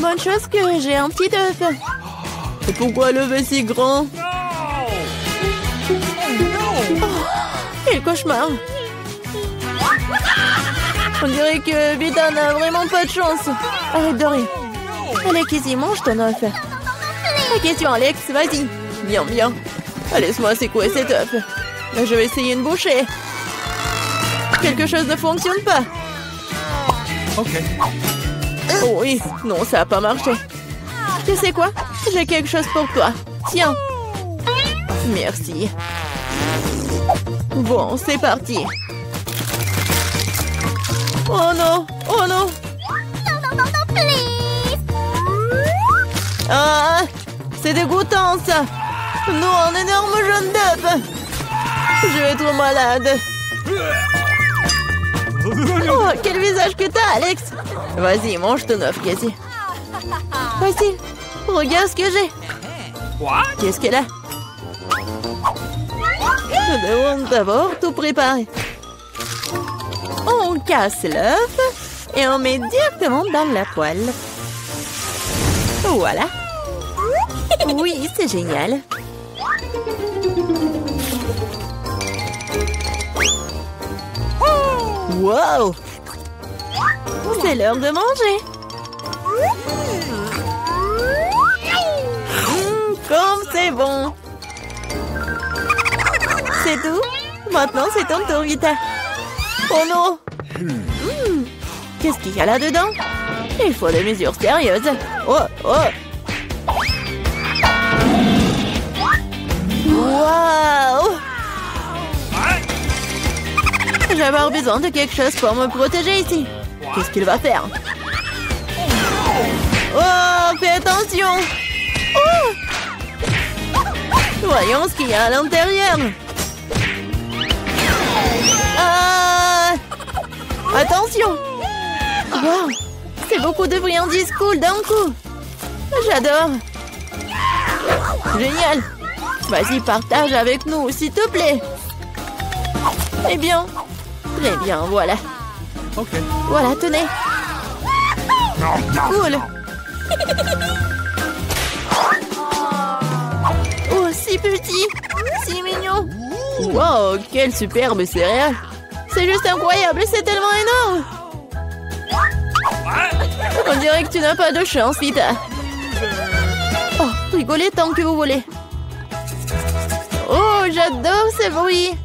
bonne chose que j'ai un petit œuf. Et pourquoi l'œuf est si grand? Quel cauchemar! On dirait que Vita n'a vraiment pas de chance. Arrête de rire. Alex, ici, mange ton œuf. La question, Alex, vas-y. Bien, bien. Laisse-moi secouer cet œuf. Là, je vais essayer une bouchée. Quelque chose ne fonctionne pas. Ok. Oh oui, non, ça n'a pas marché. Tu sais quoi? J'ai quelque chose pour toi. Tiens. Merci. Bon, c'est parti. Oh non! Oh non! Ah! C'est dégoûtant, ça! Non, un énorme jaune d'œuf! Je vais être malade! Oh, quel visage que t'as, Alex! Vas-y, mange ton œuf, Cassie. Vas-y, regarde ce que j'ai! Qu'est-ce qu'elle a? Je demande d'abord tout préparer. On casse l'œuf et on met directement dans la poêle. Voilà. Oui, c'est génial. Wow! C'est l'heure de manger. Comme c'est bon. C'est tout. Maintenant, c'est ton tour, Vita. Oh non! Qu'est-ce qu'il y a là-dedans? Il faut des mesures sérieuses. Oh, oh! Waouh! Je vais avoir besoin de quelque chose pour me protéger ici. Qu'est-ce qu'il va faire? Oh, fais attention! Oh! Voyons ce qu'il y a à l'intérieur. Ah! Attention! Wow! C'est beaucoup de friandises cool d'un coup. J'adore. Génial. Vas-y, partage avec nous, s'il te plaît. Eh bien. Très bien, voilà. Ok. Voilà, tenez. Cool. Oh, si petit. Si mignon. Wow, quelle superbe céréale. C'est juste incroyable, c'est tellement énorme. On dirait que tu n'as pas de chance, Vita. Oh, rigolez tant que vous voulez. Oh, j'adore ces bruits.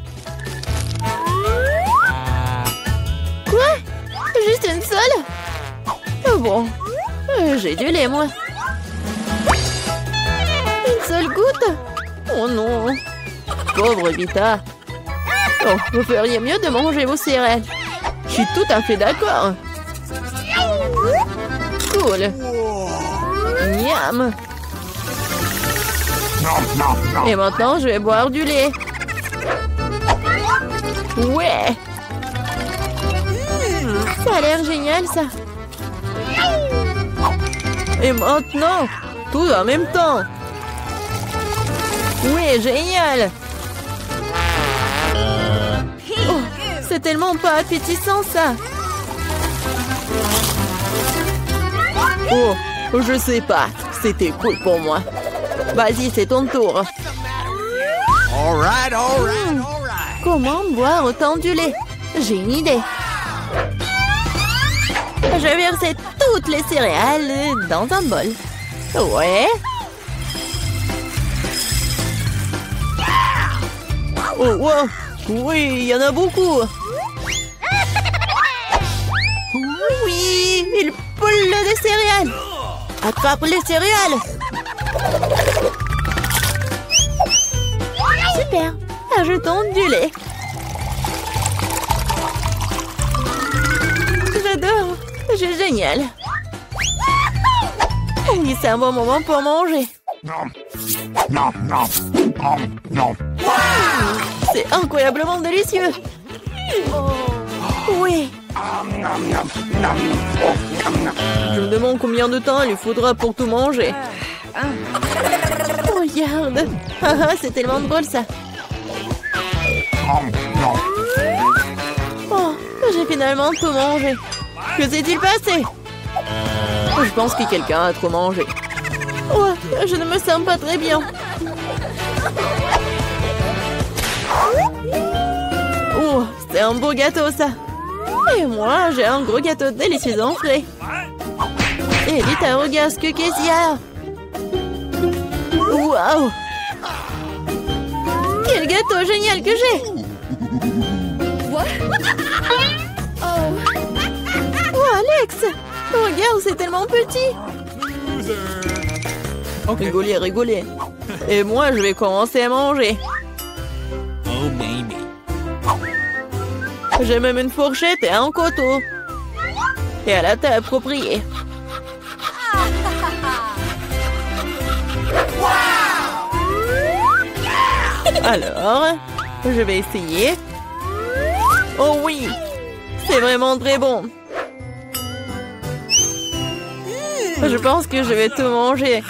Quoi? Juste une seule? Oh bon, j'ai du lait, moi. Une seule goutte? Oh non. Pauvre Vita. Oh, vous feriez mieux de manger vos céréales. Je suis tout à fait d'accord. Cool. Miam. Et maintenant, je vais boire du lait. Ouais. Ça a l'air génial, ça. Et maintenant, tout en même temps. Ouais, génial. Oh, c'est tellement pas appétissant, ça. Oh, je sais pas. C'était cool pour moi. Vas-y, c'est ton tour. Comment boire autant du lait? J'ai une idée. Je vais verser toutes les céréales dans un bol. Ouais. Oh, wow. Oui, il y en a beaucoup. Oui, il poule des céréales. Attrape les céréales. Super. Ajoutons du lait. J'adore. C'est génial. Oui, c'est un bon moment pour manger. C'est incroyablement délicieux. Oui. Je me demande combien de temps il lui faudra pour tout manger. Regarde. C'est tellement drôle, ça. Oh, j'ai finalement tout mangé. Que s'est-il passé? Je pense que quelqu'un a trop mangé. Oh, je ne me sens pas très bien. Oh, c'est un beau gâteau, ça. Et moi, j'ai un gros gâteau délicieux en frais. Et vite, regarde ce qu'il y a. Waouh! Quel gâteau génial que j'ai! Oh, Alex! Regarde, c'est tellement petit! Okay. Rigolez, rigolez. Et moi, je vais commencer à manger. Oh, maybe. J'ai même une fourchette et un couteau. Et à la taille appropriée. Alors, je vais essayer. Oh oui, c'est vraiment très bon. Je pense que je vais tout manger.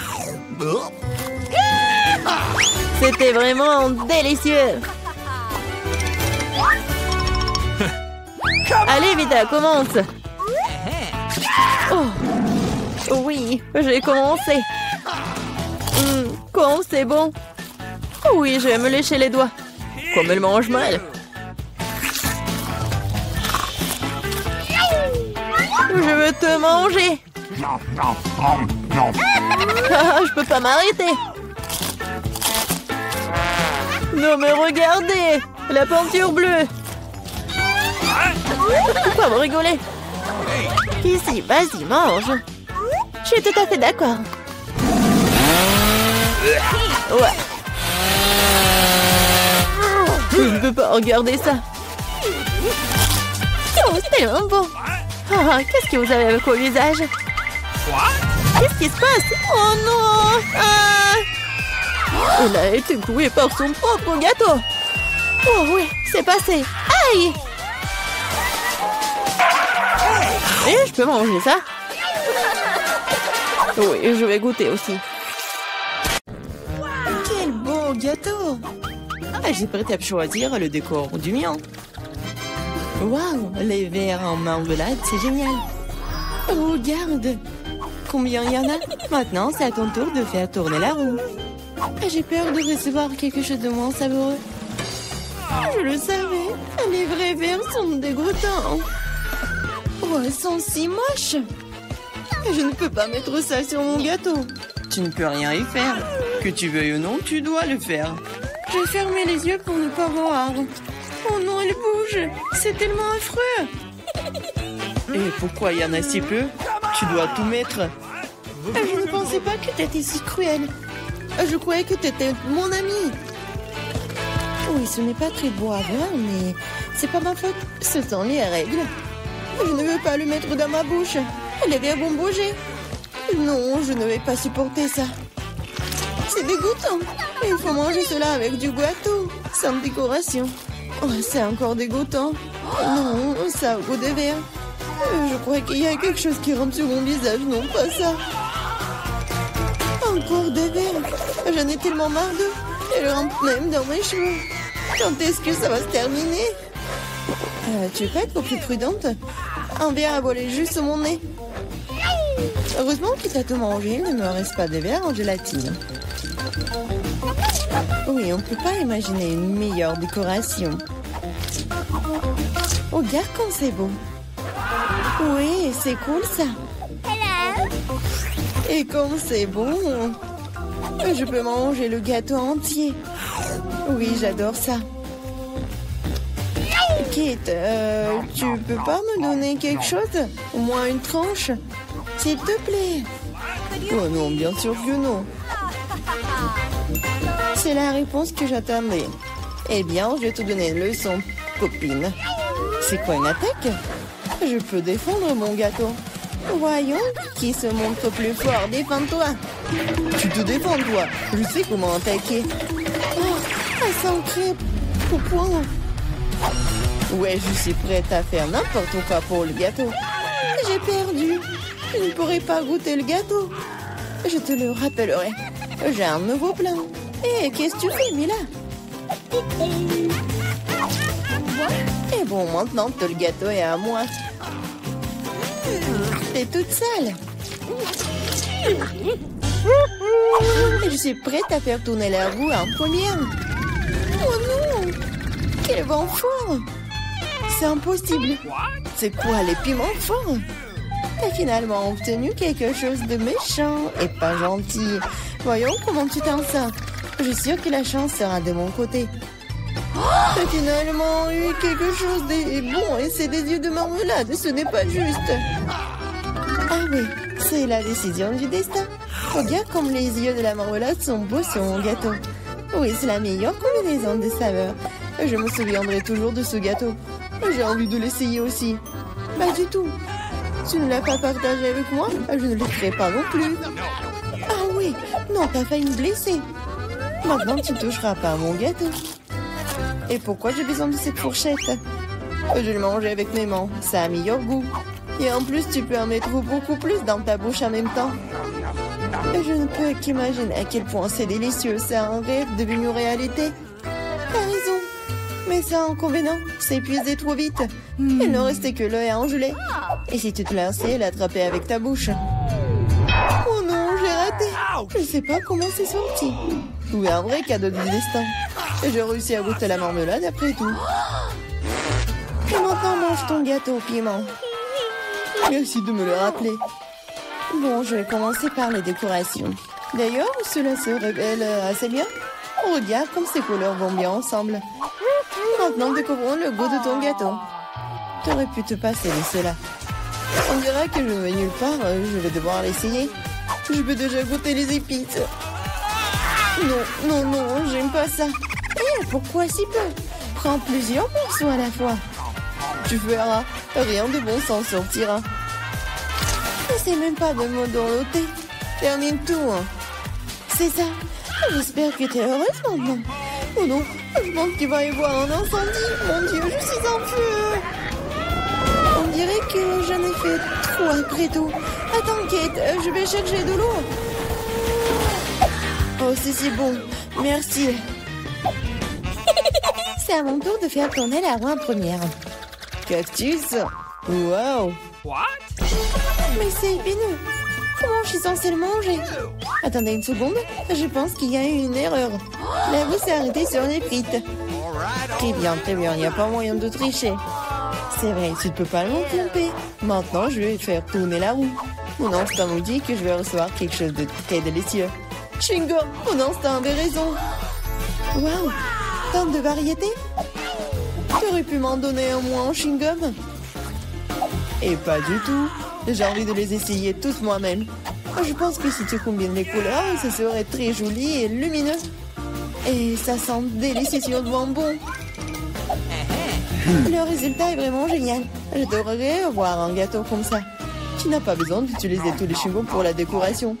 C'était vraiment délicieux. Allez, vite, commence. Oh, oui, j'ai commencé. Comme c'est bon. Oui, je vais me lécher les doigts. Comme elle mange mal. Je veux te manger. Ah, je peux pas m'arrêter. Non mais regardez, la peinture bleue. Pourquoi vous rigolez? Ici, vas-y, mange. Je suis tout à fait d'accord. Ouais. Je ne peux pas regarder ça. Oh, c'est tellement bon. Ah, qu'est-ce que vous avez avec vos visages? Qu'est-ce qui se passe? Oh non! Elle a été clouée par son propre gâteau. Oh oui, c'est passé. Aïe! Et je peux manger ça? Oui, je vais goûter aussi. Quel beau gâteau! J'ai prêt à choisir le décor du mien. Waouh, les verres en marmelade, c'est génial. Regarde, combien il y en a. Maintenant, c'est à ton tour de faire tourner la roue. J'ai peur de recevoir quelque chose de moins savoureux. Je le savais, les vrais verres sont dégoûtants. Oh, ils sont si moches. Je ne peux pas mettre ça sur mon gâteau. Tu ne peux rien y faire. Que tu veuilles ou non, tu dois le faire. J'ai fermé les yeux pour ne pas voir. Oh non, elle bouge. C'est tellement affreux. Et pourquoi il y en a si peu? Tu dois tout mettre. Je ne pensais pas que tu étais si cruel. Je croyais que tu étais mon ami. Oui, ce n'est pas très beau à voir, mais c'est pas ma faute. Ce sont les règles. Je ne veux pas le mettre dans ma bouche. Les verres vont bouger. Non, je ne vais pas supporter ça. C'est dégoûtant. Il faut manger cela avec du gâteau, sans décoration. Oh, c'est encore dégoûtant. Non, ça a goût de verre. Je crois qu'il y a quelque chose qui rentre sur mon visage. Non, pas ça. Encore des verres. J'en ai tellement marre d'eux. Elles rentrent même dans mes cheveux. Quand est-ce que ça va se terminer? Tu peux être plus prudente? Un verre a volé juste sur mon nez. Heureusement qu'il t'a tout mangé. Il ne me reste pas de verre en gélatine. Oui, on ne peut pas imaginer une meilleure décoration. Regarde comme c'est beau. Oui, c'est cool ça. Et comme c'est bon, je peux manger le gâteau entier. Oui, j'adore ça. Kate, tu peux pas me donner quelque chose? Au moins une tranche? S'il te plaît. Oh non, bien sûr que non. C'est la réponse que j'attendais. Eh bien, je vais te donner une leçon, copine. C'est quoi une attaque? Je peux défendre mon gâteau. Voyons, qui se montre plus fort? Défends-toi. Tu te défends, toi. Je sais comment attaquer. Oh, ça sent crêpe. Au point. Ouais, je suis prête à faire n'importe quoi pour le gâteau. J'ai perdu. Je ne pourrai pas goûter le gâteau. Je te le rappellerai. J'ai un nouveau plan. Hé, qu'est-ce que tu fais, Mila? Et bon, maintenant que le gâteau est à moi. T'es toute sale. Je suis prête à faire tourner la roue en première. Oh non! Quel vent fort! C'est impossible. C'est quoi les piments forts? T'as finalement obtenu quelque chose de méchant et pas gentil. Voyons comment tu t'en sors. Je suis sûre que la chance sera de mon côté. T'as finalement eu quelque chose de bon et c'est des yeux de marmelade. Ce n'est pas juste. Ah oui, c'est la décision du destin. Regarde comme les yeux de la marmelade sont beaux sur mon gâteau. Oui, c'est la meilleure combinaison de saveurs. Je me souviendrai toujours de ce gâteau. J'ai envie de l'essayer aussi. Pas du tout. Tu ne l'as pas partagé avec moi, je ne le ferai pas non plus. Ah oui, non, t'as failli me blesser. Maintenant, tu ne toucheras pas à mon gâteau. Et pourquoi j'ai besoin de cette fourchette? Je le mange avec mes mains, ça a meilleur goût. Et en plus, tu peux en mettre beaucoup plus dans ta bouche en même temps. Je ne peux qu'imaginer à quel point c'est délicieux. C'est un rêve devenu réalité. T'as raison. Mais ça, inconvénient, c'est épuisé trop vite. Il ne restait que l'œil à engeler. Et si tu te lançais, l'attraper avec ta bouche. Oh non, j'ai raté. Je ne sais pas comment c'est sorti. Oui, un vrai cadeau du destin. J'ai réussi à goûter la marmelade après tout. Et maintenant, mange ton gâteau au piment. Merci de me le rappeler. Bon, je vais commencer par les décorations. D'ailleurs, cela se révèle assez bien. Regarde comme ces couleurs vont bien ensemble. Maintenant, découvrons le goût de ton gâteau. T'aurais pu te passer de cela. On dirait que je ne vais nulle part, je vais devoir l'essayer. Je peux déjà goûter les épices. Non, j'aime pas ça. Eh, pourquoi si peu? Prends plusieurs morceaux à la fois. Tu verras, rien de bon s'en sortira. N'essaie même pas de me dorloter. Termine tout. C'est ça. J'espère que tu es heureuse maintenant. Oh non, je pense qu'il va y avoir un incendie. Mon Dieu, je suis en feu. On dirait que j'en ai fait trop après tout. Attends, Kate, je vais chercher de l'eau. Oh, c'est bon. Merci. C'est à mon tour de faire tourner la roue en première. Cactus. Wow. Mais c'est épineux. Comment je suis censée le manger? Attendez une seconde, je pense qu'il y a eu une erreur. La roue s'est arrêtée sur les frites. Très bien, il n'y a pas moyen de tricher. C'est vrai, tu ne peux pas m'en tromper. Maintenant, je vais faire tourner la roue. Mon instinct me dit que je vais recevoir quelque chose de très délicieux. Chewing-gum, mon instinct avait raison. Waouh, tant de variétés. Tu aurais pu m'en donner un moins en chewing-gum? Et pas du tout. J'ai envie de les essayer toutes moi-même. Je pense que si tu combines les couleurs, ça serait très joli et lumineux. Et ça sent délicieusement bon. Le résultat est vraiment génial. J'adorerais avoir un gâteau comme ça. Tu n'as pas besoin d'utiliser tous les chewing-gums pour la décoration.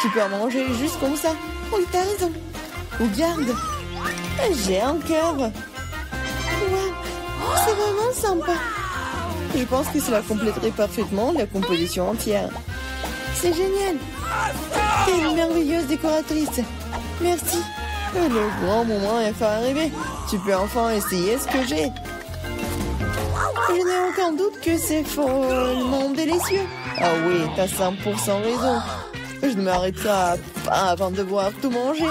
Tu peux en manger juste comme ça. Oui, t'as raison. Regarde. J'ai un cœur. Waouh. C'est vraiment sympa. Je pense que cela compléterait parfaitement la composition entière. C'est génial. T'es une merveilleuse décoratrice. Merci. Le grand moment est enfin arrivé. Tu peux enfin essayer ce que j'ai. Je n'ai aucun doute que c'est follement délicieux. Ah oui, t'as 100% raison. Je ne m'arrêterai pas avant de voir tout manger.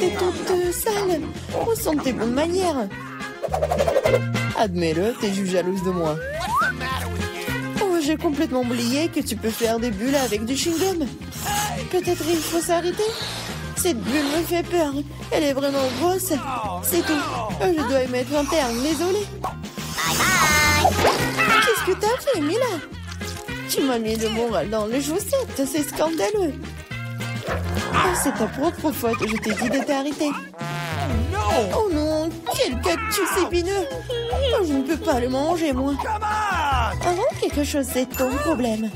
T'es toute sale. Où sont tes bonnes manières? Admets-le, t'es juste jalouse de moi. Oh, j'ai complètement oublié que tu peux faire des bulles avec du chewing-gum. Peut-être il faut s'arrêter. Cette bulle me fait peur. Elle est vraiment grosse. C'est tout. Je dois y mettre un terme, désolée. Qu'est-ce que t'as fait, Mila? Tu m'as mis le moral dans les chaussettes. C'est scandaleux. Oh, c'est ta propre faute. Je t'ai dit de t'arrêter. Oh non, quel cactus épineux. Oh, je ne peux pas le manger, moi. Avant quelque chose, c'est ton problème.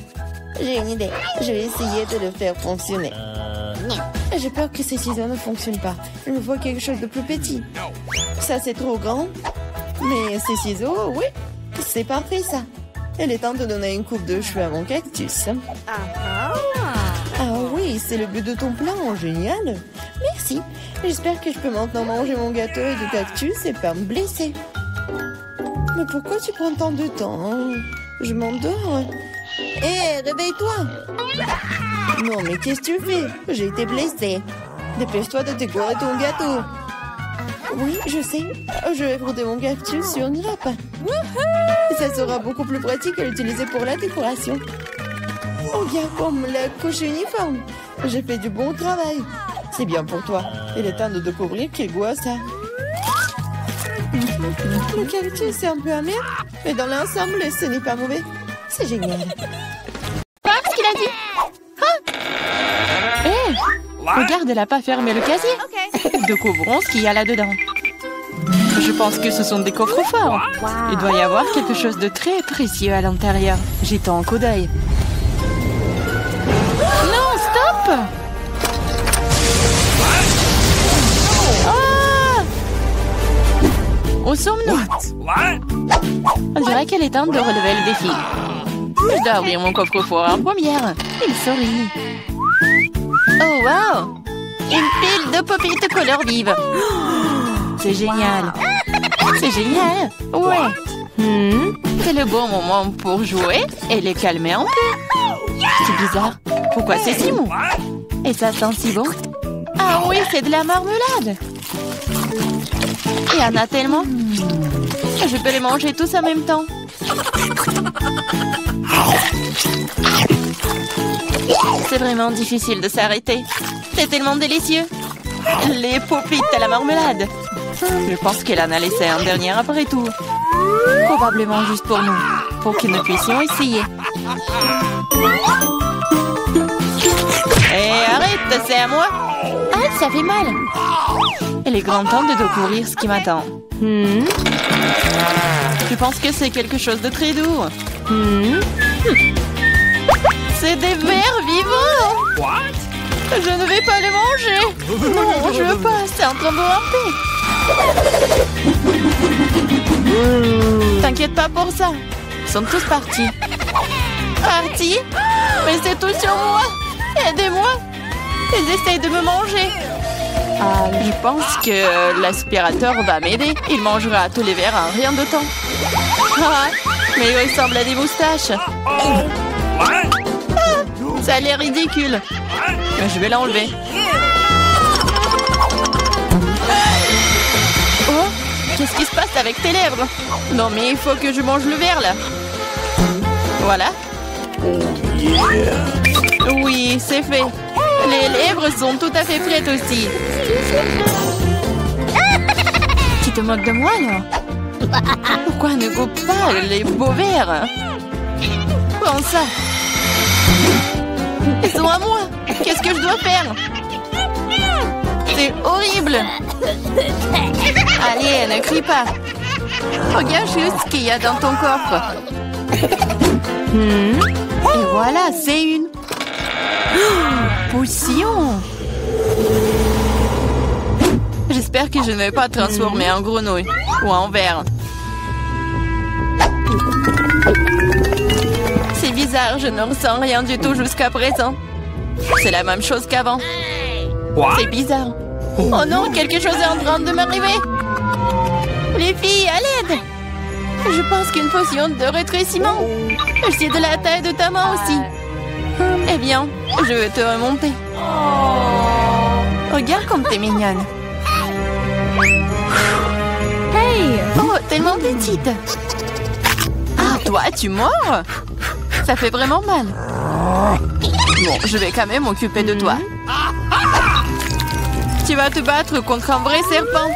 J'ai une idée. Je vais essayer de le faire fonctionner. J'ai peur que ces ciseaux ne fonctionnent pas. Je me vois quelque chose de plus petit. Ça, c'est trop grand. Mais ces ciseaux, oui, c'est parfait, ça. Il est temps de donner une coupe de cheveux à mon cactus. Ah oui, c'est le but de ton plan. Génial. Merci. J'espère que je peux maintenant manger mon gâteau et du cactus et pas me blesser. Mais pourquoi tu prends tant de temps, hein? Je m'endors. Hé, réveille-toi! Non, mais qu'est-ce que tu fais? J'ai été blessée. Dépêche-toi de décorer ton gâteau. Oui, je sais. Je vais frotter mon cactus sur une grappe. Ça sera beaucoup plus pratique à l'utiliser pour la décoration. Regarde comme la couche uniforme. J'ai fait du bon travail. C'est bien pour toi. Il est temps de découvrir quel goût a ça. Le cactus est un peu amer, mais dans l'ensemble, ce n'est pas mauvais. C'est génial. Quoi? Ce qu'il a dit? Ah! Hé! Regarde, elle n'a pas fermé le casier. Découvrons ce qu'il y a là-dedans. Je pense que ce sont des coffres forts. Il doit y avoir quelque chose de très précieux à l'intérieur. Jetons un coup d'œil. Non, stop! Ah! Où sommes-nous? On dirait qu'elle est temps de relever le défi. Je dois ouvrir mon coffre-fort en première. Il sourit. Oh, wow! Une pile de pop-it couleur vive. C'est génial. C'est génial. Ouais. C'est le bon moment pour jouer et les calmer un peu. C'est bizarre. Pourquoi c'est si mou? Et ça sent si bon. Ah oui, c'est de la marmelade. Il y en a tellement. Je peux les manger tous en même temps. C'est vraiment difficile de s'arrêter. C'est tellement délicieux. Les pop-it à la marmelade. Je pense qu'elle en a laissé un dernier après tout. Probablement juste pour nous. Pour que nous puissions essayer. Hé, arrête, c'est à moi. Ah, ça fait mal. Il est grand temps de découvrir ce qui m'attend. Je pense que c'est quelque chose de très doux. C'est des vers vivants. Je ne vais pas les manger. Non, je veux pas. C'est en train de ramper. T'inquiète pas pour ça. Ils sont tous partis. Partis? Mais c'est tout sur moi. Aidez-moi. Ils essayent de me manger. Je pense que l'aspirateur va m'aider. Il mangera tous les verres en rien de temps. Ah, mais il ressemble à des moustaches. Ça a l'air ridicule. Mais je vais l'enlever. Oh, qu'est-ce qui se passe avec tes lèvres? Non, mais il faut que je mange le verre, là. Voilà. Oui, c'est fait. Les lèvres sont tout à fait prêtes aussi. Tu te moques de moi, là? Pourquoi ne coupe pas les beaux verres? Prends ça. Ils sont à moi. Qu'est-ce que je dois faire? C'est horrible. Allez, ne crie pas. Regarde juste ce qu'il y a dans ton coffre. Et voilà, c'est une potion. J'espère que je ne vais pas transformer en grenouille ou en ver. C'est bizarre, je ne ressens rien du tout jusqu'à présent. C'est la même chose qu'avant. C'est bizarre. Oh non, quelque chose est en train de m'arriver. Les filles, à l'aide. Je pense qu'une potion de rétrécissement. C'est de la taille de ta main aussi. Eh bien, je vais te remonter. Regarde comme t'es mignonne. Hey! Oh, tellement petite. Ah, toi, tu mords? Ça fait vraiment mal. Bon, je vais quand même m'occuper de toi. Tu vas te battre contre un vrai serpent.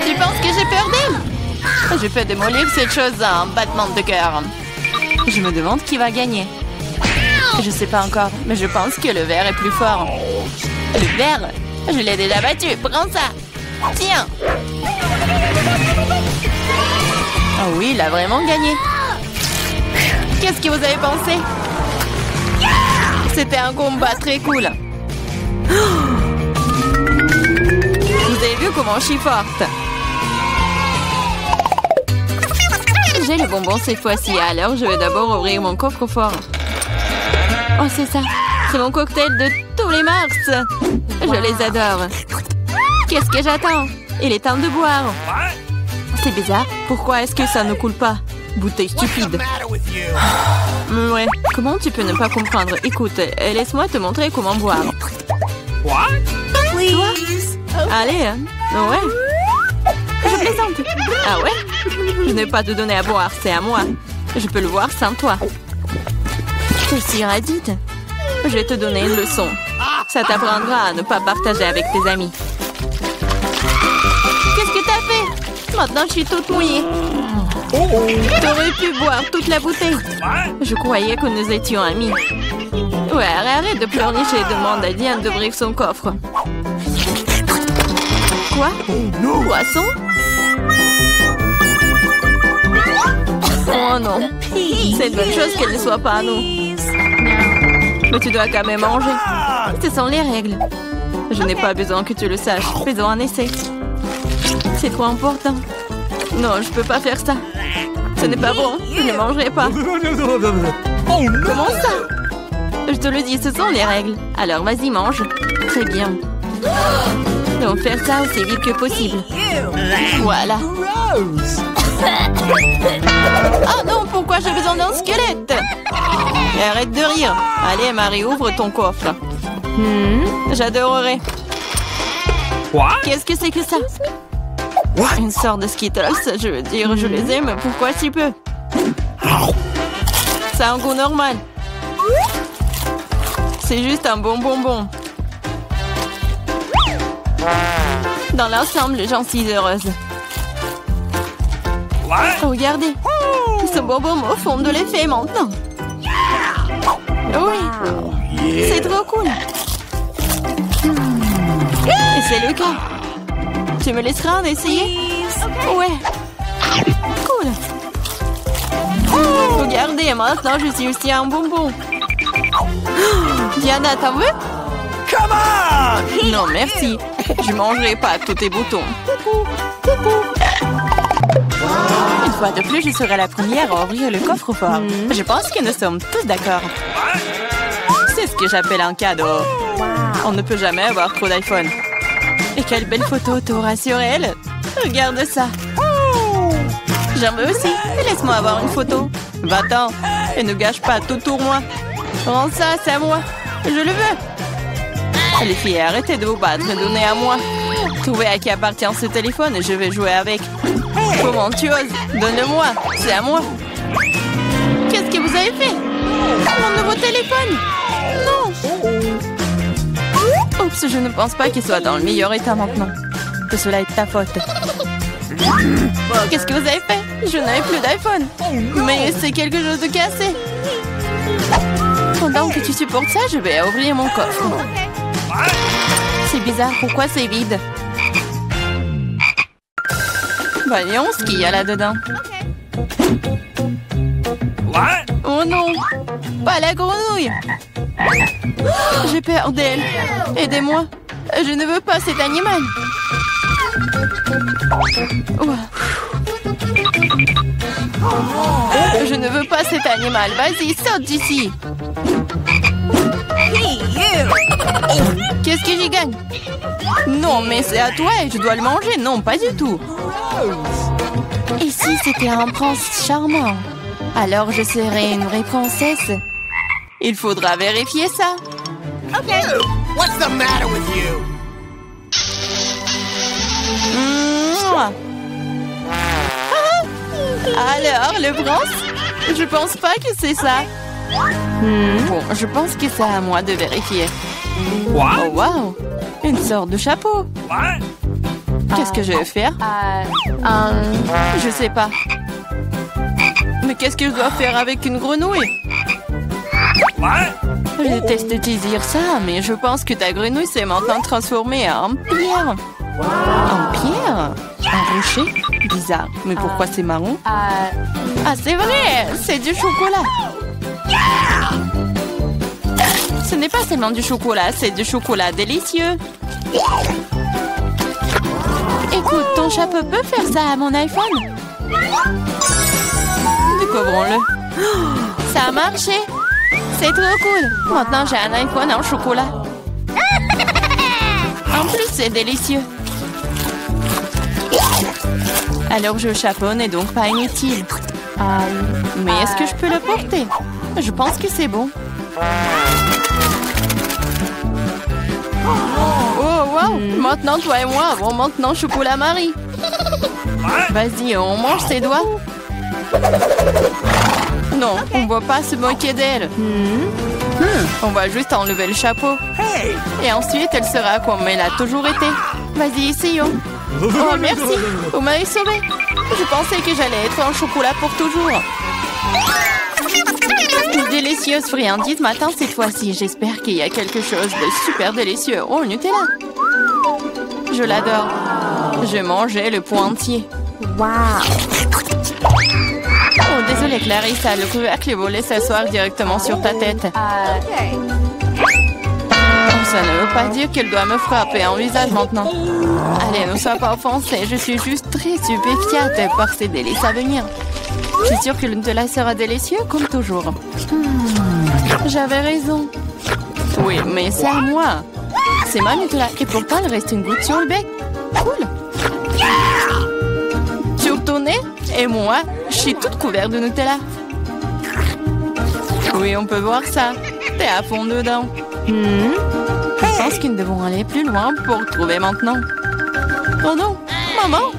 Tu penses que j'ai peur d'elle? Je peux démolir cette chose en battement de cœur. Je me demande qui va gagner. Je sais pas encore, mais je pense que le ver est plus fort. Le ver? Je l'ai déjà battu. Prends ça. Tiens. Oh oui, il a vraiment gagné. Qu'est-ce que vous avez pensé? C'était un combat très cool. Vous avez vu comment je suis forte? J'ai le bonbon cette fois-ci, alors je vais d'abord ouvrir mon coffre-fort. Oh, c'est ça. C'est mon cocktail de tous les mars. Je les adore. Qu'est-ce que j'attends? Il est temps de boire. C'est bizarre. Pourquoi est-ce que ça ne coule pas? Bouteille stupide. Ouais, comment tu peux ne pas comprendre? Écoute, laisse-moi te montrer comment boire. Toi? Allez, ouais. Je plaisante. Ah ouais? Je n'ai pas te donner à boire, c'est à moi. Je peux le voir sans toi. T'es si radide. Je vais te donner une leçon. Ça t'apprendra à ne pas partager avec tes amis. Qu'est-ce que t'as fait? Maintenant, je suis toute mouillée. T'aurais pu boire toute la bouteille. Je croyais que nous étions amis. Ouais, arrête de pleurnicher et demande à Diane d'ouvrir son coffre. Quoi? Poisson? Oh non. C'est une bonne chose qu'elle ne soit pas à nous. Mais tu dois quand même manger. Ce sont les règles. Je n'ai pas besoin que tu le saches. Faisons un essai. C'est trop important. Non, je peux pas faire ça. Ce n'est pas bon. Je ne mangerai pas. Comment ça? Je te le dis, ce sont les règles. Alors, vas-y, mange. Très bien. Donc, faire ça aussi vite que possible. Voilà. Oh non, pourquoi j'ai besoin d'un squelette? Arrête de rire. Allez, Marie, ouvre ton coffre. J'adorerais. Qu'est-ce que c'est que ça? Une sorte de Skittles, je veux dire, je les aime. Pourquoi si peu? Ça a un goût normal. C'est juste un bon bonbon. Dans l'ensemble, j'en suis heureuse. Regardez. Ce bonbon me fond de l'effet maintenant. Oui. C'est trop cool. Et c'est le cas. Tu me laisseras en essayer? Ouais. Cool. Regardez, maintenant je suis aussi un bonbon. Diana, t'en veux? Non, merci. Je mangerai pas tous tes boutons. Une fois de plus, je serai la première à ouvrir le coffre-fort. Je pense que nous sommes tous d'accord. C'est ce que j'appelle un cadeau. On ne peut jamais avoir trop d'iPhone. Et quelle belle photo t'auras sur elle. Regarde ça. J'en veux aussi. Laisse-moi avoir une photo. Va-t'en. Et ne gâche pas tout pour moi. Rends ça, c'est à moi. Je le veux. Les filles, arrêtez de vous battre. Donnez à moi. Trouvez à qui appartient ce téléphone et je vais jouer avec. Comment tu oses? Donne-le-moi. C'est à moi. Qu'est-ce que vous avez fait? Mon nouveau téléphone? Non. Oups, je ne pense pas qu'il soit dans le meilleur état maintenant. Que cela est de ta faute. Qu'est-ce que vous avez fait? Je n'avais plus d'iPhone. Mais c'est quelque chose de cassé. Pendant que tu supportes ça, je vais ouvrir mon coffre. C'est bizarre, pourquoi c'est vide? Voyons ce qu'il y a là-dedans. Oh non! Pas la grenouille! J'ai peur d'elle. Aidez-moi. Je ne veux pas cet animal. Je ne veux pas cet animal. Vas-y, saute d'ici. Qu'est-ce que j'y gagne? Non, mais c'est à toi et je dois le manger. Non, pas du tout. Et si c'était un prince charmant? Alors je serais une vraie princesse. Il faudra vérifier ça. Ok. What's the matter with you? Alors, le prince? Je pense pas que c'est ça. Bon, je pense que c'est à moi de vérifier. Oh, wow! Une sorte de chapeau. Qu'est-ce que je vais faire? Je sais pas. Mais qu'est-ce que je dois faire avec une grenouille? Je déteste te dire ça, mais je pense que ta grenouille s'est maintenant transformée en pierre. En pierre? Un rocher? Bizarre. Mais pourquoi c'est marron? Ah, c'est vrai! C'est du chocolat! Ce n'est pas seulement du chocolat, c'est du chocolat délicieux. Écoute, ton chapeau peut faire ça à mon iPhone? Découvrons-le. Ça a marché! C'est trop cool! Maintenant, j'ai un iPhone en chocolat. En plus, c'est délicieux. Alors, je chaponne et donc pas inutile. Mais est-ce que je peux le porter? Je pense que c'est bon. Oh, wow! Maintenant, toi et moi avons maintenant chocolat Marie. Vas-y, on mange ses doigts. Non, on ne va pas se moquer d'elle. On va juste enlever le chapeau. Et ensuite, elle sera comme elle a toujours été. Vas-y, essayons. Oh, merci. Vous m'avez sauvé. Je pensais que j'allais être en chocolat pour toujours. Une délicieuse friandise matin cette fois-ci. J'espère qu'il y a quelque chose de super délicieux. Oh, Nutella. Je l'adore. Je mangeais le pot entier. Oh, désolée Clarissa, le couvercle est volé s'asseoir directement sur ta tête. Ça ne veut pas dire qu'elle doit me frapper en visage maintenant. Allez, ne sois pas offensée, je suis juste très stupéfiante par ces délices à venir. Je suis sûre que le Nutella sera délicieux comme toujours. J'avais raison. Oui, mais c'est à moi. C'est ma Nutella et pourtant il reste une goutte sur le bec. Cool. Sur ton nez et moi, je suis toute couverte de Nutella. Oui, on peut voir ça. T'es à fond dedans. Je pense que nous devons aller plus loin pour trouver maintenant. Oh non, maman,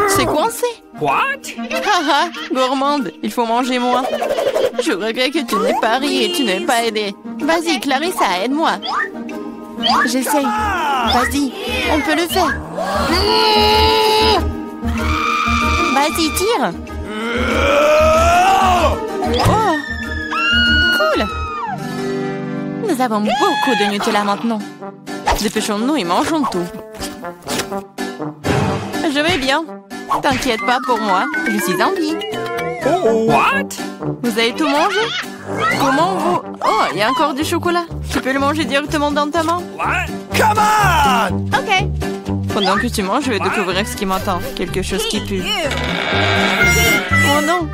c'est coincé. What? Haha, gourmande, il faut manger moins. Je regrette que tu n'aies pas ri et tu n'aies pas aidé. Vas-y, Clarissa, aide-moi. J'essaye. Vas-y, on peut le faire. Vas-y, tire. Oh, cool. Nous avons beaucoup de Nutella maintenant. Dépêchons-nous et mangeons tout. Je vais bien. T'inquiète pas pour moi, je suis en vie. What? Vous avez tout mangé? Comment vous... Oh, il y a encore du chocolat. Tu peux le manger directement dans ta main? What? Come on! Ok. Pendant que tu manges, je vais découvrir ce qui m'attend. Quelque chose qui pue. Oh non!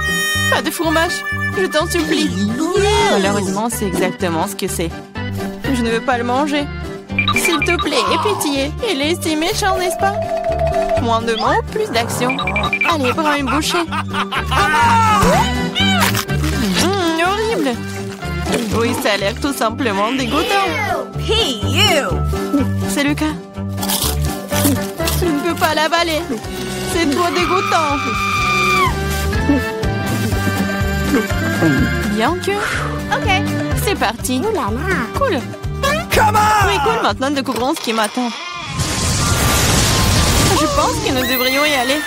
Pas de fromage! Je t'en supplie! Malheureusement, c'est exactement ce que c'est. Je ne veux pas le manger. S'il te plaît, aie pitié. Il est si méchant, n'est-ce pas? Moins de mots, plus d'action. Allez, prends une bouchée. Horrible! Oui, ça a l'air tout simplement dégoûtant. C'est le cas. Je ne peux pas l'avaler. C'est trop dégoûtant. Bien que... Ok, c'est parti. Cool. Come on! Oui, cool. Maintenant, découvrons ce qui m'attend. Je pense que nous devrions y aller.